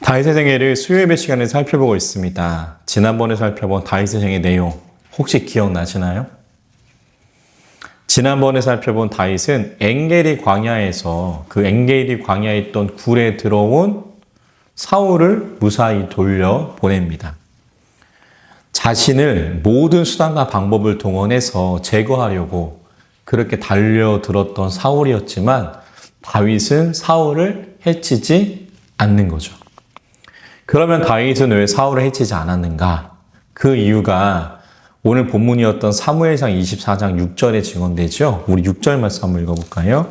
다윗의 생애를 수요예배 시간에 살펴보고 있습니다. 지난번에 살펴본 다윗의 생애 내용 혹시 기억나시나요? 지난번에 살펴본 다윗은 엔게디 광야에서 그 엔게디 광야에 있던 굴에 들어온 사울을 무사히 돌려보냅니다. 자신을 모든 수단과 방법을 동원해서 제거하려고 그렇게 달려들었던 사울이었지만 다윗은 사울을 해치지 않는 거죠. 그러면 다윗은 왜 사울을 해치지 않았는가? 그 이유가 오늘 본문이었던 사무엘상 24장 6절에 증언되죠. 우리 6절 말씀 한번 읽어볼까요?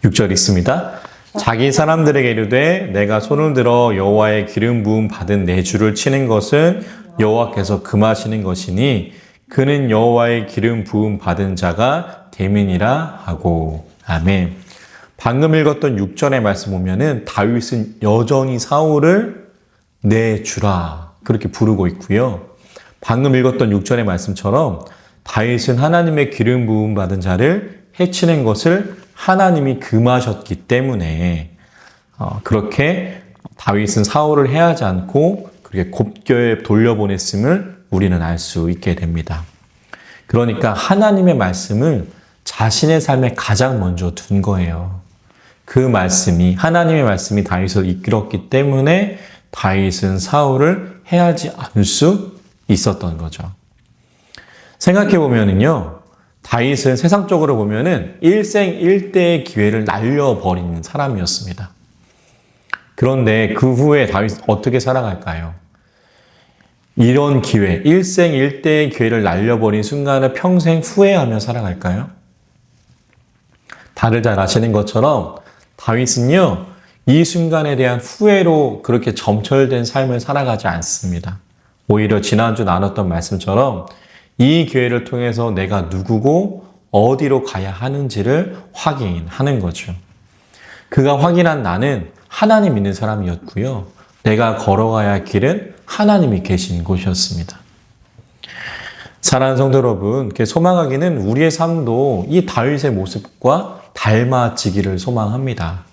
6절 읽습니다. 자기 사람들에게 이르되 내가 손을 들어 여호와의 기름 부음 받은 내 주를 치는 것은 여호와께서 금하시는 것이니 그는 여호와의 기름 부음 받은 자가 됨이니라 하고. 아멘. 방금 읽었던 6절의 말씀 보면은 다윗은 여전히 사울을 내 주라 그렇게 부르고 있고요. 방금 읽었던 6절의 말씀처럼 다윗은 하나님의 기름 부음 받은 자를 해치는 것을 하나님이 금하셨기 때문에 그렇게 다윗은 사울을 해하지 않고 그렇게 곱게 돌려보냈음을 우리는 알 수 있게 됩니다. 그러니까 하나님의 말씀을 자신의 삶에 가장 먼저 둔 거예요. 그 말씀이 하나님의 말씀이 다윗을 이끌었기 때문에 다윗은 사울을 해하지 않을 수 있었던 거죠. 생각해 보면은요, 다윗은 세상적으로 보면은 일생일대의 기회를 날려버리는 사람이었습니다. 그런데 그 후에 다윗은 어떻게 살아갈까요? 이런 기회, 일생일대의 기회를 날려버린 순간을 평생 후회하며 살아갈까요? 다들 잘 아시는 것처럼 다윗은요, 이 순간에 대한 후회로 그렇게 점철된 삶을 살아가지 않습니다. 오히려 지난주 나눴던 말씀처럼 이 기회를 통해서 내가 누구고 어디로 가야 하는지를 확인하는 거죠. 그가 확인한 나는 하나님 믿는 사람이었고요. 내가 걸어가야 할 길은 하나님이 계신 곳이었습니다. 사랑하는 성도 여러분, 소망하기는 우리의 삶도 이 다윗의 모습과 닮아지기를 소망합니다.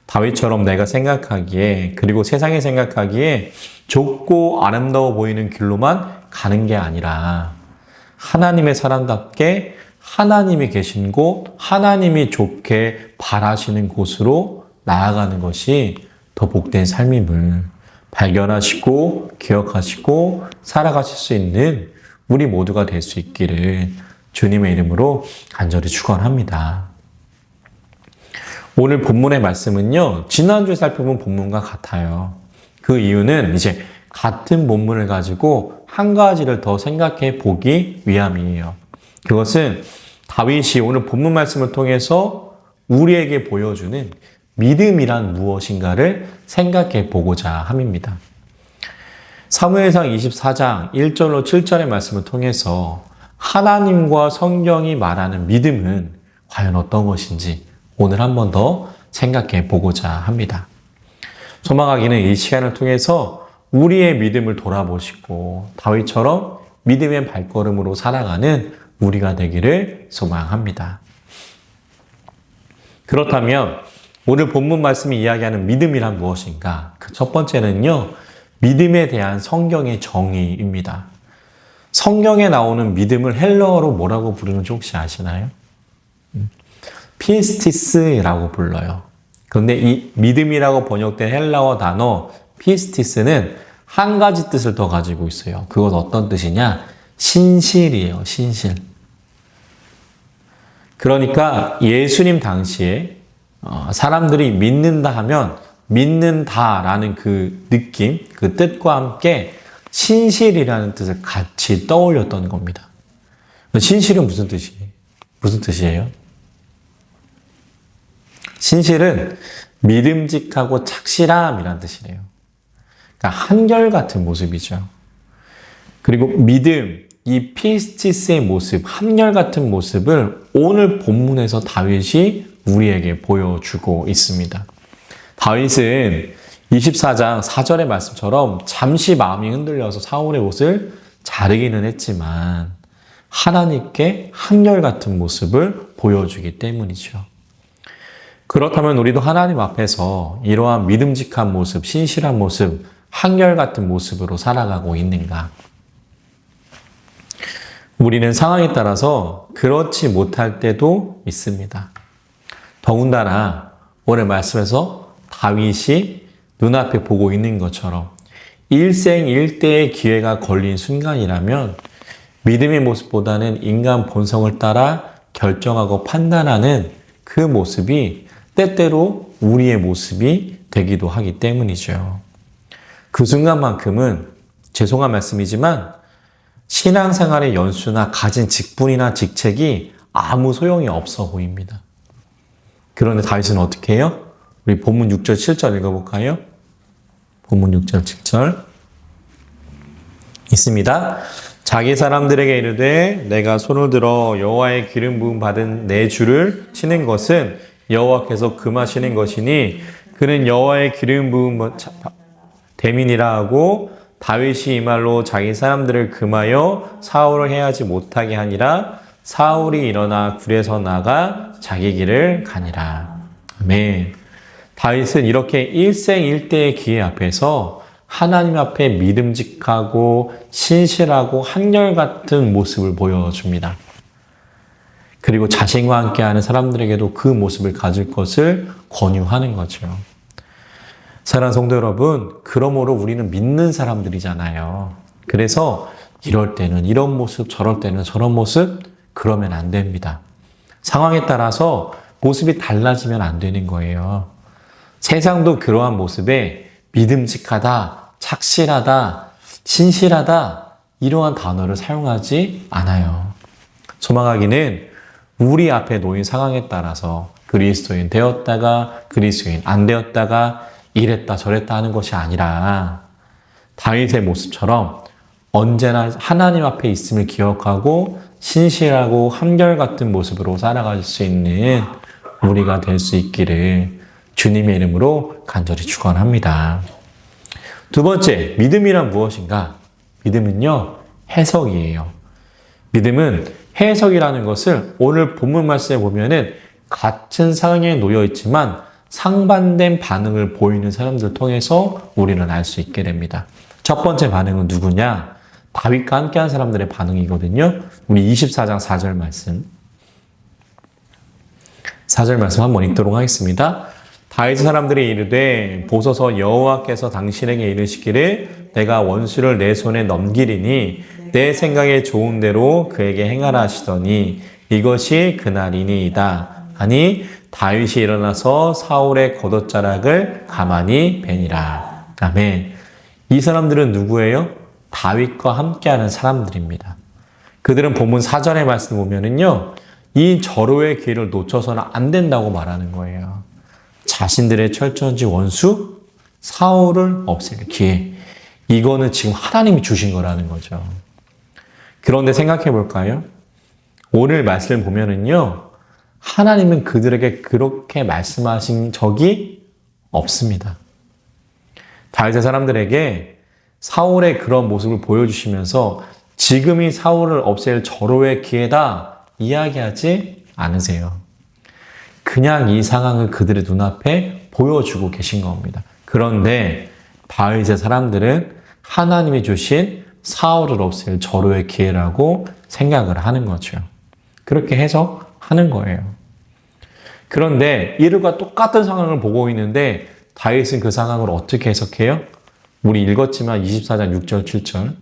다윗처럼 내가 생각하기에 그리고 세상이 생각하기에 좁고 아름다워 보이는 길로만 가는 게 아니라 하나님의 사람답게 하나님이 계신 곳, 하나님이 좋게 바라시는 곳으로 나아가는 것이 더 복된 삶임을 발견하시고 기억하시고 살아가실 수 있는 우리 모두가 될 수 있기를 주님의 이름으로 간절히 축원합니다. 오늘 본문의 말씀은요, 지난주에 살펴본 본문과 같아요. 그 이유는 이제 같은 본문을 가지고 한 가지를 더 생각해 보기 위함이에요. 그것은 다윗이 오늘 본문 말씀을 통해서 우리에게 보여주는 믿음이란 무엇인가를 생각해 보고자 함입니다. 사무엘상 24장 1절로 7절의 말씀을 통해서 하나님과 성경이 말하는 믿음은 과연 어떤 것인지 오늘 한 번 더 생각해 보고자 합니다. 소망하기는 이 시간을 통해서 우리의 믿음을 돌아보시고 다윗처럼 믿음의 발걸음으로 살아가는 우리가 되기를 소망합니다. 그렇다면 오늘 본문 말씀이 이야기하는 믿음이란 무엇인가? 그 첫 번째는요, 믿음에 대한 성경의 정의입니다. 성경에 나오는 믿음을 헬라어로 뭐라고 부르는지 혹시 아시나요? 피스티스라고 불러요. 그런데 이 믿음이라고 번역된 헬라어 단어 피스티스는 한 가지 뜻을 더 가지고 있어요. 그건 어떤 뜻이냐? 신실이에요. 신실. 그러니까 예수님 당시에 사람들이 믿는다 하면 믿는다라는 그 느낌, 그 뜻과 함께 신실이라는 뜻을 같이 떠올렸던 겁니다. 신실은 무슨 뜻이에요? 무슨 뜻이에요? 신실은 믿음직하고 착실함이란 뜻이래요. 그러니까 한결같은 모습이죠. 그리고 믿음, 이 피스티스의 모습, 한결같은 모습을 오늘 본문에서 다윗이 우리에게 보여주고 있습니다. 다윗은 24장 4절의 말씀처럼 잠시 마음이 흔들려서 사울의 옷을 자르기는 했지만 하나님께 한결같은 모습을 보여주기 때문이죠. 그렇다면 우리도 하나님 앞에서 이러한 믿음직한 모습, 신실한 모습, 한결같은 모습으로 살아가고 있는가? 우리는 상황에 따라서 그렇지 못할 때도 있습니다. 더군다나 오늘 말씀에서 다윗이 눈앞에 보고 있는 것처럼 일생일대의 기회가 걸린 순간이라면 믿음의 모습보다는 인간 본성을 따라 결정하고 판단하는 그 모습이 때때로 우리의 모습이 되기도 하기 때문이죠. 그 순간만큼은 죄송한 말씀이지만 신앙생활의 연수나 가진 직분이나 직책이 아무 소용이 없어 보입니다. 그런데 다윗은 어떻게 해요? 우리 본문 6절 7절 읽어볼까요? 본문 6절 7절 있습니다. 자기 사람들에게 이르되 내가 손을 들어 여호와의 기름 부음 받은 내 주를 치는 것은 여호와께서 금하시는 것이니 그는 여호와의 기름 부음 대민이라 하고 다윗이 이 말로 자기 사람들을 금하여 사울을 해하지 못하게 하니라. 사울이 일어나 굴에서 나가 자기 길을 가니라. 아멘. 다윗은 이렇게 일생일대의 기회 앞에서 하나님 앞에 믿음직하고 신실하고 한결같은 모습을 보여줍니다. 그리고 자신과 함께하는 사람들에게도 그 모습을 가질 것을 권유하는 거죠. 사랑하는 성도 여러분, 그러므로 우리는 믿는 사람들이잖아요. 그래서 이럴 때는 이런 모습, 저럴 때는 저런 모습, 그러면 안 됩니다. 상황에 따라서 모습이 달라지면 안 되는 거예요. 세상도 그러한 모습에 믿음직하다, 착실하다, 신실하다 이러한 단어를 사용하지 않아요. 소망하기는 우리 앞에 놓인 상황에 따라서 그리스도인 되었다가 그리스도인 안 되었다가 이랬다 저랬다 하는 것이 아니라 다윗의 모습처럼 언제나 하나님 앞에 있음을 기억하고 신실하고 한결같은 모습으로 살아갈 수 있는 우리가 될 수 있기를 주님의 이름으로 간절히 축원합니다. 두 번째, 믿음이란 무엇인가? 믿음은요, 해석이에요. 믿음은 해석이라는 것을 오늘 본문 말씀에 보면은 같은 상황에 놓여 있지만 상반된 반응을 보이는 사람들을 통해서 우리는 알 수 있게 됩니다. 첫 번째 반응은 누구냐? 다윗과 함께한 사람들의 반응이거든요. 우리 24장 4절 말씀. 4절 말씀 한번 읽도록 하겠습니다. 다윗 사람들이 이르되 보소서 여호와께서 당신에게 이르시기를 내가 원수를 내 손에 넘기리니 내 생각에 좋은 대로 그에게 행하라 하시더니 이것이 그날이니이다. 아니 다윗이 일어나서 사울의 겉옷자락을 가만히 베니라. 아멘. 이 사람들은 누구예요? 다윗과 함께하는 사람들입니다. 그들은 본문 4절의 말씀 보면은요, 이 절호의 기회를 놓쳐서는 안 된다고 말하는 거예요. 자신들의 철저지 원수 사울을 없앨 기회. 이거는 지금 하나님이 주신 거라는 거죠. 그런데 생각해 볼까요? 오늘 말씀을 보면은요, 하나님은 그들에게 그렇게 말씀하신 적이 없습니다. 다윗의 사람들에게 사울의 그런 모습을 보여주시면서 지금이 사울을 없앨 절호의 기회다 이야기하지 않으세요. 그냥 이 상황을 그들의 눈앞에 보여주고 계신 겁니다. 그런데 다윗의 사람들은 하나님이 주신 사울을 없앨 절호의 기회라고 생각을 하는 거죠. 그렇게 해석하는 거예요. 그런데 이들과 똑같은 상황을 보고 있는데 다윗은 그 상황을 어떻게 해석해요? 우리 읽었지만 24장 6절 7절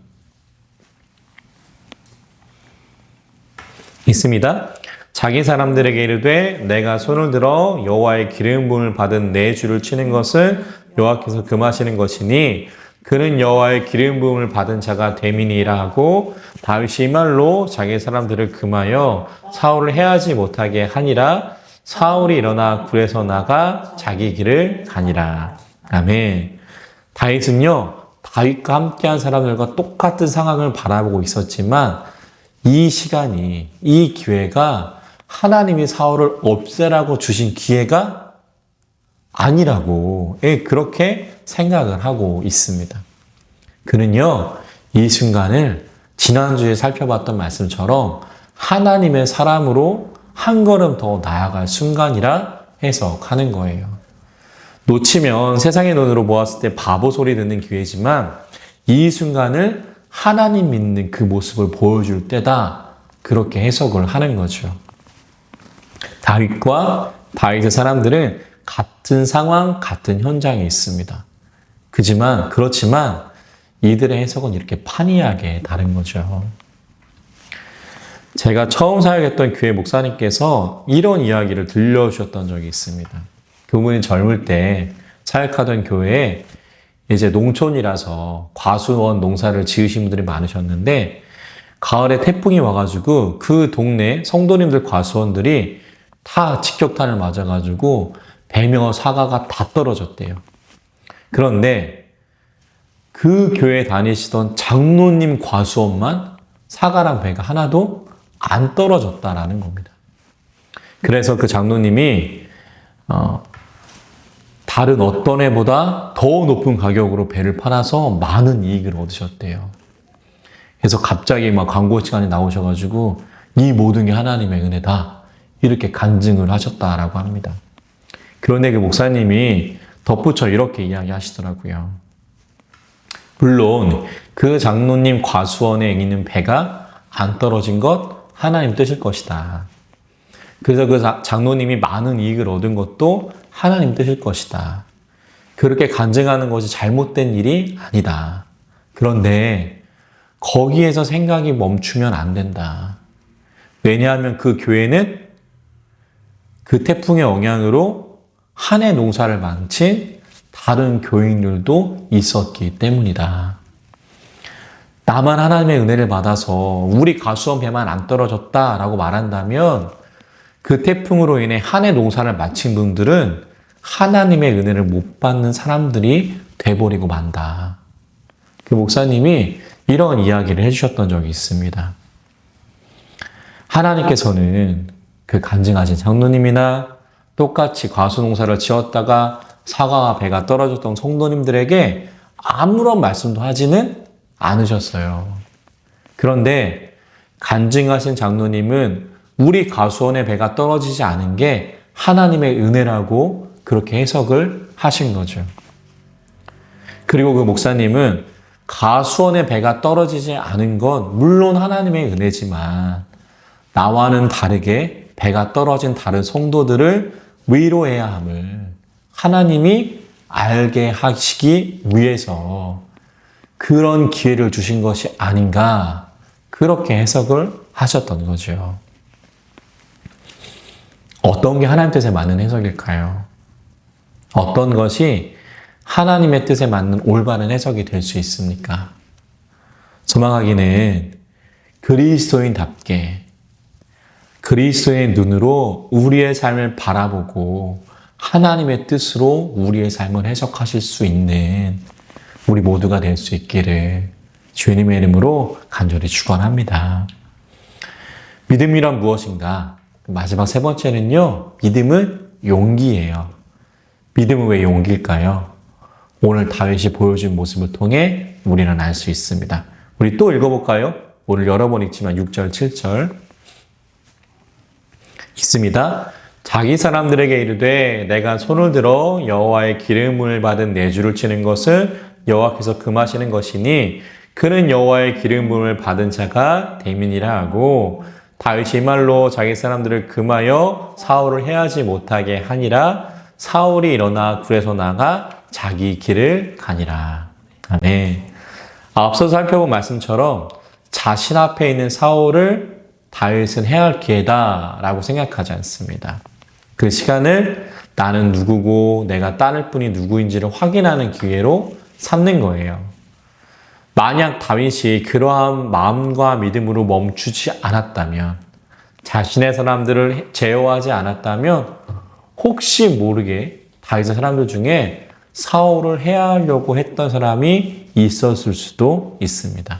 있습니다. 자기 사람들에게 이르되 내가 손을 들어 여호와의 기름 부음을 받은 내 주를 치는 것은 여호와께서 금하시는 것이니 그는 여호와의 기름 부음을 받은 자가 됨이니라 하고 다윗이 이 말로 자기 사람들을 금하여 사울을 해하지 못하게 하니라. 사울이 일어나 굴에서 나가 자기 길을 가니라. 아멘. 다윗은요, 다윗과 함께한 사람들과 똑같은 상황을 바라보고 있었지만 이 시간이, 이 기회가 하나님이 사울을 없애라고 주신 기회가 아니라고 그렇게 생각을 하고 있습니다. 그는요, 이 순간을 지난주에 살펴봤던 말씀처럼 하나님의 사람으로 한 걸음 더 나아갈 순간이라 해석하는 거예요. 놓치면 세상의 눈으로 보았을 때 바보 소리 듣는 기회지만 이 순간을 하나님 믿는 그 모습을 보여줄 때다. 그렇게 해석을 하는 거죠. 다윗과 다윗의 사람들은 같은 상황, 같은 현장에 있습니다. 그렇지만 이들의 해석은 이렇게 판이하게 다른 거죠. 제가 처음 사역했던 교회 목사님께서 이런 이야기를 들려주셨던 적이 있습니다. 그분이 젊을 때 사역하던 교회에 이제 농촌이라서 과수원 농사를 지으신 분들이 많으셨는데 가을에 태풍이 와가지고 그 동네 성도님들 과수원들이 다 직격탄을 맞아가지고 배며 사과가 다 떨어졌대요. 그런데 그 교회 다니시던 장로님 과수원만 사과랑 배가 하나도 안 떨어졌다라는 겁니다. 그래서 그 장로님이 다른 어떤 해보다 더 높은 가격으로 배를 팔아서 많은 이익을 얻으셨대요. 그래서 갑자기 막 광고 시간에 나오셔가지고 이 모든 게 하나님의 은혜다 이렇게 간증을 하셨다라고 합니다. 그런데 그 목사님이 덧붙여 이렇게 이야기하시더라고요. 물론 그 장로님 과수원에 있는 배가 안 떨어진 것 하나님 뜻일 것이다. 그래서 그 장로님이 많은 이익을 얻은 것도 하나님 뜻일 것이다. 그렇게 간증하는 것이 잘못된 일이 아니다. 그런데 거기에서 생각이 멈추면 안 된다. 왜냐하면 그 교회는 그 태풍의 영향으로 한 해 농사를 망친 다른 교인들도 있었기 때문이다. 나만 하나님의 은혜를 받아서 우리 과수원 배만 안 떨어졌다라고 말한다면 그 태풍으로 인해 한 해 농사를 마친 분들은 하나님의 은혜를 못 받는 사람들이 돼버리고 만다. 그 목사님이 이런 이야기를 해주셨던 적이 있습니다. 하나님께서는 그 간증하신 장로님이나 똑같이 과수 농사를 지었다가 사과와 배가 떨어졌던 성도님들에게 아무런 말씀도 하지는 않으셨어요. 그런데 간증하신 장로님은 우리 과수원의 배가 떨어지지 않은 게 하나님의 은혜라고 그렇게 해석을 하신 거죠. 그리고 그 목사님은 과수원의 배가 떨어지지 않은 건 물론 하나님의 은혜지만 나와는 다르게 배가 떨어진 다른 성도들을 위로해야 함을 하나님이 알게 하시기 위해서 그런 기회를 주신 것이 아닌가 그렇게 해석을 하셨던 거죠. 어떤 게 하나님 뜻에 맞는 해석일까요? 어떤 것이 하나님의 뜻에 맞는 올바른 해석이 될 수 있습니까? 소망하기는 그리스도인답게 그리스도의 눈으로 우리의 삶을 바라보고 하나님의 뜻으로 우리의 삶을 해석하실 수 있는 우리 모두가 될 수 있기를 주님의 이름으로 간절히 축원합니다. 믿음이란 무엇인가? 마지막 세 번째는요. 믿음은 용기예요. 믿음은 왜 용기일까요? 오늘 다윗이 보여준 모습을 통해 우리는 알 수 있습니다. 우리 또 읽어볼까요? 오늘 여러 번 읽지만 6절, 7절 있습니다. 자기 사람들에게 이르되 내가 손을 들어 여호와의 기름을 받은 내 주를 치는 것은 여호와께서 금하시는 것이니 그는 여호와의 기름 부음을 받은 자가 됨이니라 하고 다윗이 이 말로 자기 사람들을 금하여 사울을 해하지 못하게 하니라. 사울이 일어나 굴에서 나가 자기 길을 가니라. 아멘. 앞서 살펴본 말씀처럼 자신 앞에 있는 사울을 다윗은 해할 기회다라고 생각하지 않습니다. 그 시간을 나는 누구고 내가 따를 분이 누구인지를 확인하는 기회로 삼는 거예요. 만약 다윗이 그러한 마음과 믿음으로 멈추지 않았다면, 자신의 사람들을 제어하지 않았다면 혹시 모르게 다윗의 사람들 중에 사울을 해하려고 했던 사람이 있었을 수도 있습니다.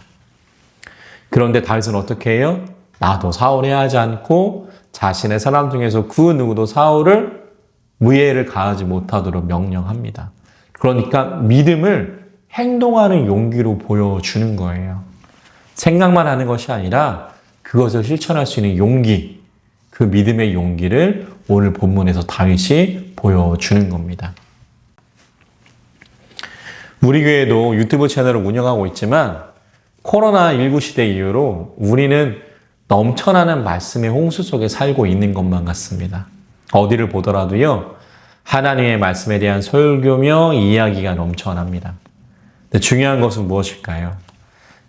그런데 다윗은 어떻게 해요? 나도 사울 해하지 않고 자신의 사람 중에서 그 누구도 사울을 무예를 가하지 못하도록 명령합니다. 그러니까 믿음을 행동하는 용기로 보여주는 거예요. 생각만 하는 것이 아니라 그것을 실천할 수 있는 용기, 그 믿음의 용기를 오늘 본문에서 다윗이 보여주는 겁니다. 우리 교회도 유튜브 채널을 운영하고 있지만 코로나19 시대 이후로 우리는 넘쳐나는 말씀의 홍수 속에 살고 있는 것만 같습니다. 어디를 보더라도요, 하나님의 말씀에 대한 설교며 이야기가 넘쳐납니다. 근데 중요한 것은 무엇일까요?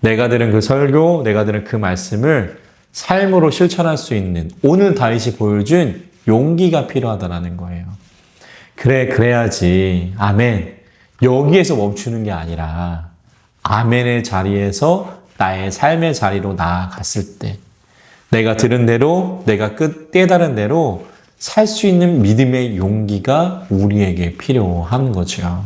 내가 들은 그 설교, 내가 들은 그 말씀을 삶으로 실천할 수 있는 오늘 다윗이 보여준 용기가 필요하다는 거예요. 그래야지 아멘. 여기에서 멈추는 게 아니라 아멘의 자리에서 나의 삶의 자리로 나아갔을 때 내가 들은 대로, 내가 깨달은 대로 살 수 있는 믿음의 용기가 우리에게 필요한 거죠.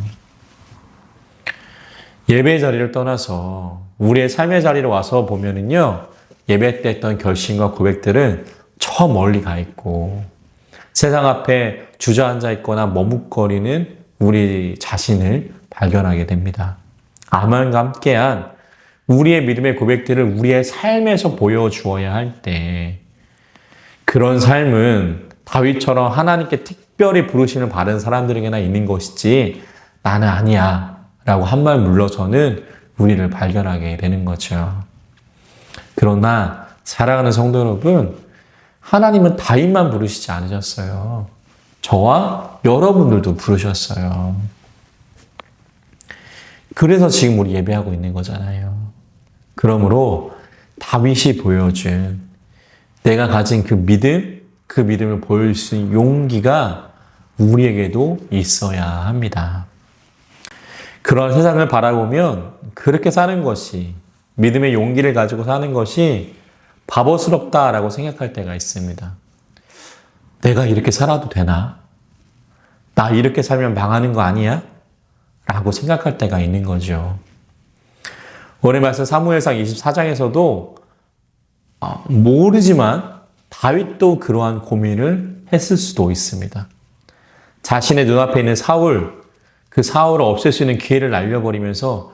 예배 자리를 떠나서 우리의 삶의 자리로 와서 보면은요, 예배 때 했던 결심과 고백들은 저 멀리 가 있고 세상 앞에 주저앉아 있거나 머뭇거리는 우리 자신을 발견하게 됩니다. 아멘과 함께한 우리의 믿음의 고백들을 우리의 삶에서 보여주어야 할 때 그런 삶은 다윗처럼 하나님께 특별히 부르심을 받은 사람들에게나 있는 것이지 나는 아니야 라고 한 말 물러서는 우리를 발견하게 되는 거죠. 그러나 사랑하는 성도 여러분, 하나님은 다윗만 부르시지 않으셨어요. 저와 여러분들도 부르셨어요. 그래서 지금 우리 예배하고 있는 거잖아요. 그러므로 다윗이 보여준 내가 가진 그 믿음, 그 믿음을 보여줄 수 있는 용기가 우리에게도 있어야 합니다. 그런 세상을 바라보면 그렇게 사는 것이, 믿음의 용기를 가지고 사는 것이 바보스럽다라고 생각할 때가 있습니다. 내가 이렇게 살아도 되나? 나 이렇게 살면 망하는 거 아니야? 라고 생각할 때가 있는 거죠. 오늘 말씀 사무엘상 24장에서도 모르지만 다윗도 그러한 고민을 했을 수도 있습니다. 자신의 눈앞에 있는 그 사울을 없앨 수 있는 기회를 날려버리면서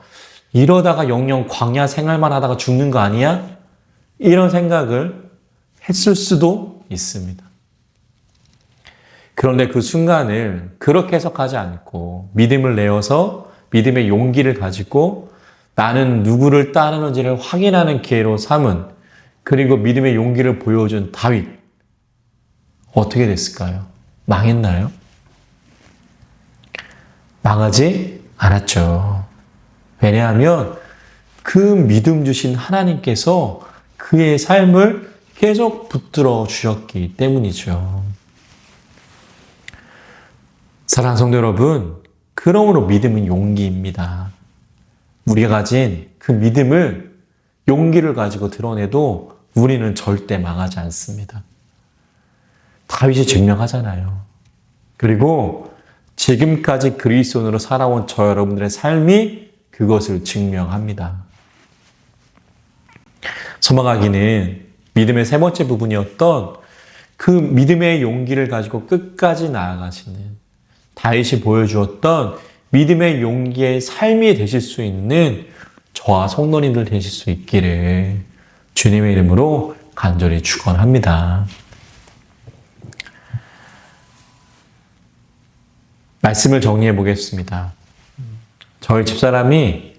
이러다가 영영 광야 생활만 하다가 죽는 거 아니야? 이런 생각을 했을 수도 있습니다. 그런데 그 순간을 그렇게 해석하지 않고 믿음을 내어서 믿음의 용기를 가지고 나는 누구를 따르는지를 확인하는 기회로 삼은, 그리고 믿음의 용기를 보여준 다윗. 어떻게 됐을까요? 망했나요? 망하지 않았죠. 왜냐하면 그 믿음 주신 하나님께서 그의 삶을 계속 붙들어 주셨기 때문이죠. 사랑하는 성도 여러분, 그러므로 믿음은 용기입니다. 우리가 가진 그 믿음을, 용기를 가지고 드러내도 우리는 절대 망하지 않습니다. 다윗이 증명하잖아요. 그리고 지금까지 그리스도인으로 살아온 저 여러분들의 삶이 그것을 증명합니다. 소망하기는 믿음의 세 번째 부분이었던 그 믿음의 용기를 가지고 끝까지 나아가시는, 다윗이 보여주었던 믿음의 용기의 삶이 되실 수 있는 저와 성도님들 되실 수 있기를 주님의 이름으로 간절히 축원합니다. 말씀을 정리해 보겠습니다. 저희 집사람이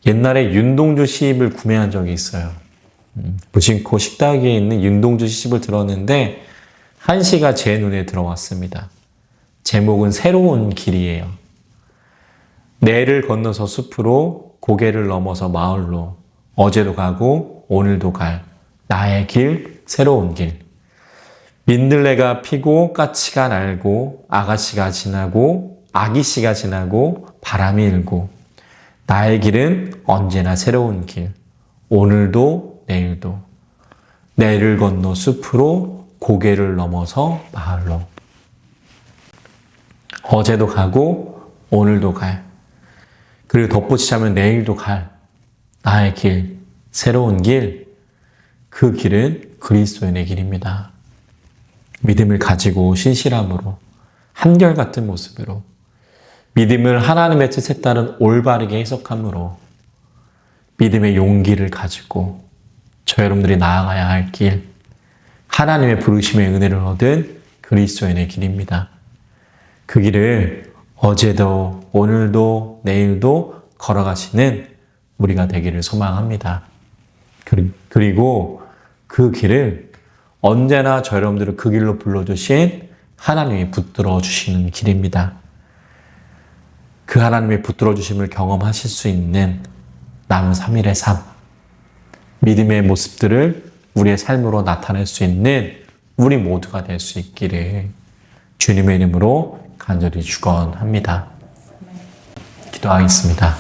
옛날에 윤동주 시집을 구매한 적이 있어요. 무심코 식탁 위에 있는 윤동주 시집을 들었는데 한 시가 제 눈에 들어왔습니다. 제목은 새로운 길이에요. 내를 건너서 숲으로, 고개를 넘어서 마을로, 어제도 가고 오늘도 갈 나의 길, 새로운 길. 민들레가 피고 까치가 날고 아가씨가 지나고 아기씨가 지나고 바람이 일고 나의 길은 언제나 새로운 길. 오늘도 내일도. 내를 건너 숲으로, 고개를 넘어서 마을로. 어제도 가고 오늘도 갈. 그리고 덧붙이자면 내일도 갈 나의 길, 새로운 길. 그 길은 그리스도인의 길입니다. 믿음을 가지고 신실함으로, 한결같은 모습으로, 믿음을 하나님의 뜻에 따른 올바르게 해석함으로, 믿음의 용기를 가지고 저 여러분들이 나아가야 할 길, 하나님의 부르심의 은혜를 얻은 그리스도인의 길입니다. 그 길을 어제도 오늘도 내일도 걸어가시는 우리가 되기를 소망합니다. 그리고 그 길을 언제나 저 여러분들을 그 길로 불러주신 하나님이 붙들어 주시는 길입니다. 그 하나님의 붙들어 주심을 경험하실 수 있는 남은 3일의 삶, 믿음의 모습들을 우리의 삶으로 나타낼 수 있는 우리 모두가 될 수 있기를 주님의 이름으로 간절히 축원합니다. 기도하겠습니다.